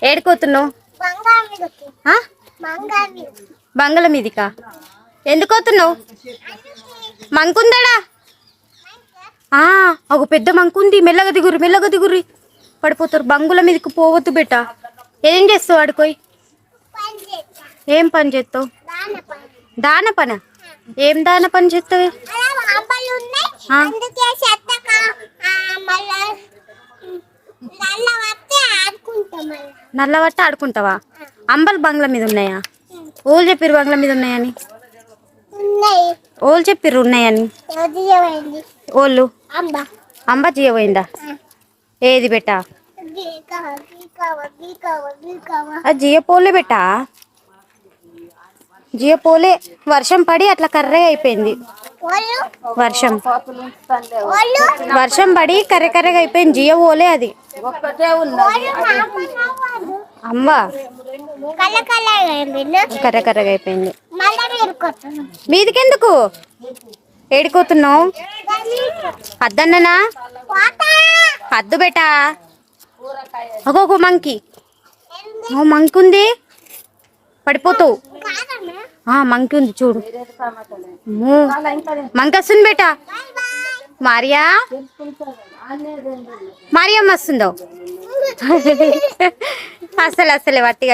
ఏడుకోతున్నావు? బంగళ మీదికా? ఎందుకు పోతున్నావు? మంకుందాడా? ఒక పెద్ద మంకుంది. మెల్లగా దిగుర్రి పడిపోతారు. బంగుల మీదకి పోవద్దు బెట్ట. ఏం చేస్తావు ఆడుకోయి? ఏం పని చేస్తావు? దాన పన? ఏం దాన పని చేస్తావు? నల్ల పట్టి ఆడుకుంటావా? అంబలు బంగ్లా మీద ఉన్నాయా? ఓళ్ళు చెప్పిర్రు బంగ్లా మీద ఉన్నాయని. ఓళ్ళు చెప్పిర్రు ఉన్నాయని. ఓళ్ళు అంబ జీయపోయిందా? ఏది బెట్ట? అది జియపోలే బెట్ట, జియపోలే. వర్షం పడి అట్లా కర్రే అయిపోయింది. వర్షం పడి కర్రెగా అయిపోయింది. జియపోలే అది. అమ్మ కర్రగా అయిపోయింది. మీదికెందుకు ఏడుకోతున్నావు? అద్దన్ననా? అద్దు బెటా. ఒక మంకి మంకి ఉంది, పడిపోతావు. మంకి ఉంది చూడు. మంకి వస్తుంది బేటా. మరియమ్మ వస్తుందో? అసలే వట్టిగా